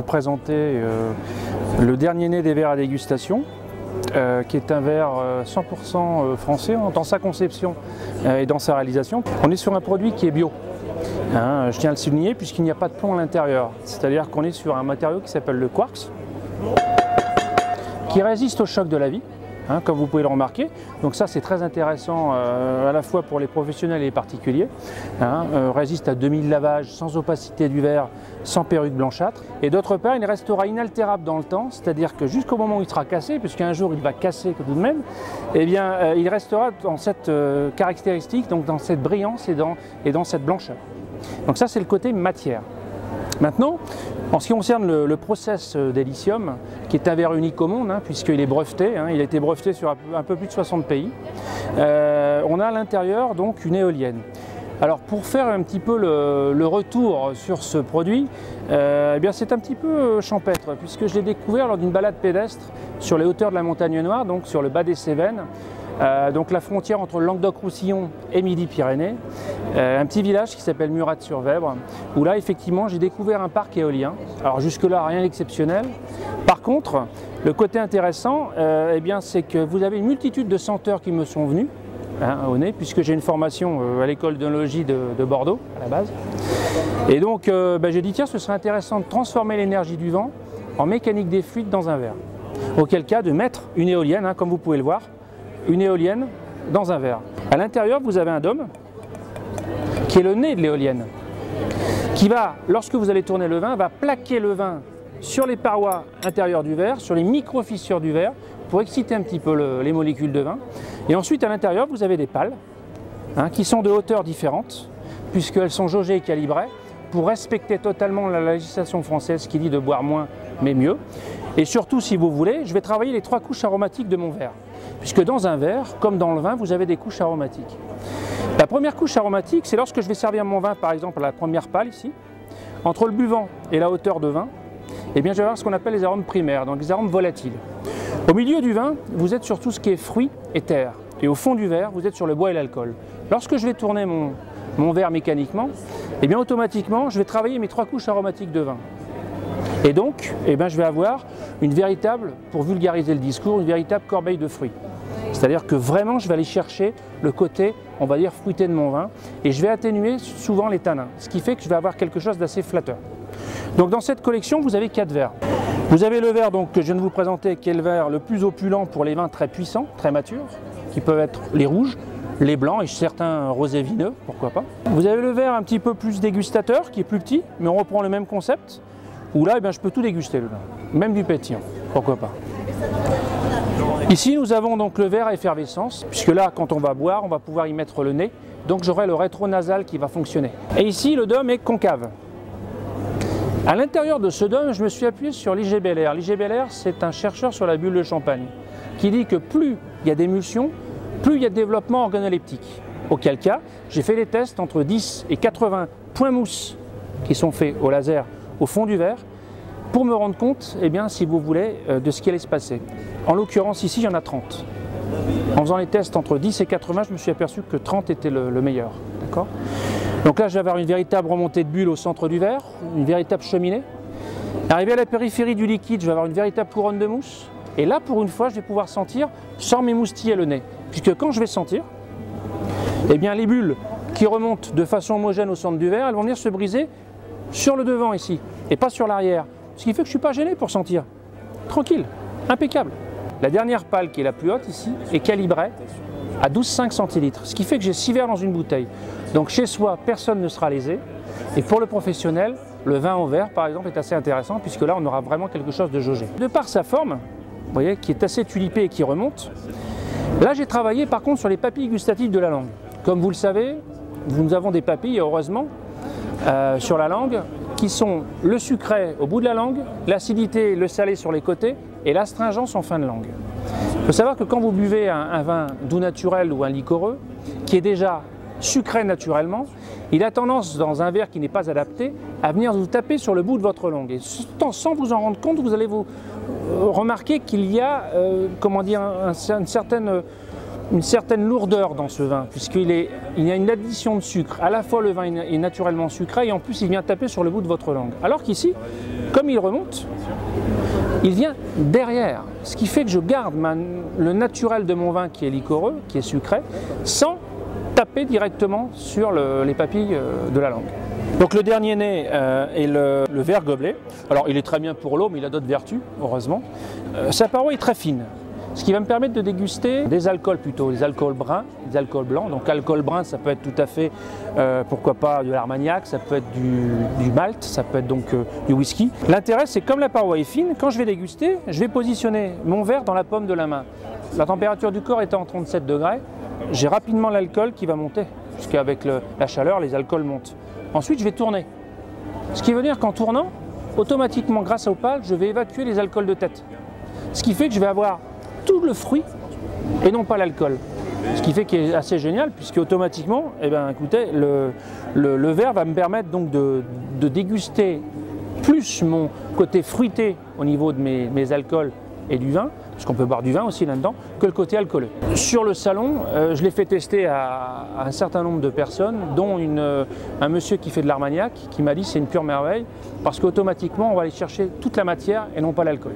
présenter le dernier né des verres à dégustation, qui est un verre 100% français dans sa conception et dans sa réalisation. On est sur un produit qui est bio. Je tiens à le souligner puisqu'il n'y a pas de plomb à l'intérieur. C'est-à-dire qu'on est sur un matériau qui s'appelle le quartz, qui résiste au choc de la vie. Comme vous pouvez le remarquer. Donc ça c'est très intéressant à la fois pour les professionnels et les particuliers. Résiste à 2000 lavages, sans opacité du verre, sans perruque blanchâtre. Et d'autre part, il restera inaltérable dans le temps, c'est-à-dire que jusqu'au moment où il sera cassé, puisqu'un jour il va casser tout de même, eh bien, il restera dans cette caractéristique, donc dans cette brillance et dans cette blancheur. Donc ça c'est le côté matière. Maintenant, en ce qui concerne le process d'Elysium, qui est un verre unique au monde, puisqu'il est breveté, il a été breveté sur un peu plus de 60 pays, on a à l'intérieur donc une éolienne. Alors pour faire un petit peu le retour sur ce produit, eh bien c'est un petit peu champêtre, puisque je l'ai découvert lors d'une balade pédestre sur les hauteurs de la Montagne Noire, donc sur le bas des Cévennes, donc la frontière entre le Languedoc-Roussillon et Midi-Pyrénées, un petit village qui s'appelle Murat-sur-Vèvre, où là effectivement j'ai découvert un parc éolien. Alors jusque-là rien d'exceptionnel. Par contre, le côté intéressant, eh bien, c'est que vous avez une multitude de senteurs qui me sont venues au nez, puisque j'ai une formation à l'école d'œnologie de Bordeaux à la base. Et donc j'ai dit tiens, ce serait intéressant de transformer l'énergie du vent en mécanique des fluides dans un verre. Auquel cas de mettre une éolienne, comme vous pouvez le voir, une éolienne dans un verre. À l'intérieur, vous avez un dôme qui est le nez de l'éolienne, qui va, lorsque vous allez tourner le vin, va plaquer le vin sur les parois intérieures du verre, sur les micro-fissures du verre, pour exciter un petit peu les molécules de vin. Et ensuite, à l'intérieur, vous avez des pales qui sont de hauteurs différentes, puisqu'elles sont jaugées et calibrées, pour respecter totalement la législation française qui dit de boire moins mais mieux. Et surtout, si vous voulez, je vais travailler les 3 couches aromatiques de mon verre. Puisque dans un verre, comme dans le vin, vous avez des couches aromatiques. La première couche aromatique, c'est lorsque je vais servir mon vin, par exemple, à la première pale ici, entre le buvant et la hauteur de vin, eh bien, je vais avoir ce qu'on appelle les arômes primaires, donc les arômes volatiles. Au milieu du vin, vous êtes sur tout ce qui est fruits et terre. Et au fond du verre, vous êtes sur le bois et l'alcool. Lorsque je vais tourner mon verre mécaniquement, eh bien, automatiquement, je vais travailler mes 3 couches aromatiques de vin. Et donc, eh bien, je vais avoir une véritable, pour vulgariser le discours, une véritable corbeille de fruits. C'est-à-dire que vraiment, je vais aller chercher le côté, on va dire, fruité de mon vin, et je vais atténuer souvent les tanins, ce qui fait que je vais avoir quelque chose d'assez flatteur. Donc dans cette collection, vous avez 4 verres. Vous avez le verre donc, que je viens de vous présenter, qui est le verre le plus opulent pour les vins très puissants, très matures, qui peuvent être les rouges, les blancs et certains rosés vineux, pourquoi pas. Vous avez le verre un petit peu plus dégustateur, qui est plus petit, mais on reprend le même concept, où là, eh bien, je peux tout déguster, le vin, même du pétillant, pourquoi pas. Ici, nous avons donc le verre à effervescence, puisque là, quand on va boire, on va pouvoir y mettre le nez, donc j'aurai le rétronasal qui va fonctionner. Et ici, le dôme est concave. À l'intérieur de ce dôme, je me suis appuyé sur l'I.G. Bellaire. L'I.G. Bellaire, c'est un chercheur sur la bulle de champagne, qui dit que plus il y a d'émulsion, plus il y a de développement organoleptique. Auquel cas, j'ai fait les tests entre 10 et 80 points mousse qui sont faits au laser au fond du verre, pour me rendre compte, eh bien, si vous voulez, de ce qui allait se passer. En l'occurrence, ici, il y en a 30. En faisant les tests entre 10 et 80, je me suis aperçu que 30 était le meilleur. Donc là, je vais avoir une véritable remontée de bulles au centre du verre, une véritable cheminée. Arrivé à la périphérie du liquide, je vais avoir une véritable couronne de mousse. Et là, pour une fois, je vais pouvoir sentir sans m'émoustiller le nez. Puisque quand je vais sentir, eh bien, les bulles qui remontent de façon homogène au centre du verre, elles vont venir se briser sur le devant ici, et pas sur l'arrière. Ce qui fait que je ne suis pas gêné pour sentir. Tranquille, impeccable. La dernière pale, qui est la plus haute ici, est calibrée à 12,5 centilitres. Ce qui fait que j'ai 6 verres dans une bouteille. Donc chez soi, personne ne sera lésé. Et pour le professionnel, le vin au verre, par exemple, est assez intéressant, puisque là, on aura vraiment quelque chose de jaugé. De par sa forme, vous voyez, qui est assez tulipée et qui remonte, là, j'ai travaillé par contre sur les papilles gustatives de la langue. Comme vous le savez, nous avons des papilles, heureusement, sur la langue, qui sont le sucré au bout de la langue, l'acidité, le salé sur les côtés et l'astringence en fin de langue. Il faut savoir que quand vous buvez un vin doux naturel ou un liquoreux, qui est déjà sucré naturellement, il a tendance, dans un verre qui n'est pas adapté, à venir vous taper sur le bout de votre langue. Et sans vous en rendre compte, vous allez vous remarquer qu'il y a comment dire, une certaine lourdeur dans ce vin, puisqu'il y a une addition de sucre. À la fois le vin est naturellement sucré et en plus il vient taper sur le bout de votre langue. Alors qu'ici, comme il remonte, il vient derrière. Ce qui fait que je garde le naturel de mon vin qui est liquoreux, qui est sucré, sans taper directement sur les papilles de la langue. Donc le dernier né est le verre gobelet. Alors il est très bien pour l'eau, mais il a d'autres vertus, heureusement. Sa paroi est très fine, ce qui va me permettre de déguster des alcools plutôt, des alcools bruns, des alcools blancs. Donc alcool brun, ça peut être tout à fait, pourquoi pas, de l'armagnac, ça peut être du malt, ça peut être donc du whisky. L'intérêt, c'est comme la paroi est fine, quand je vais déguster, je vais positionner mon verre dans la paume de la main. La température du corps étant en 37 degrés, j'ai rapidement l'alcool qui va monter, puisqu'avec la chaleur, les alcools montent. Ensuite, je vais tourner. Ce qui veut dire qu'en tournant, automatiquement, grâce au pal, je vais évacuer les alcools de tête. Ce qui fait que je vais avoir tout le fruit et non pas l'alcool. Ce qui fait qu'il est assez génial, puisque automatiquement, eh bien, écoutez, le verre va me permettre donc de déguster plus mon côté fruité au niveau de mes alcools et du vin, puisqu'on peut boire du vin aussi là-dedans, que le côté alcooleux. Sur le salon, je l'ai fait tester à un certain nombre de personnes, dont un monsieur qui fait de l'armagnac, qui m'a dit c'est une pure merveille, parce qu'automatiquement on va aller chercher toute la matière et non pas l'alcool.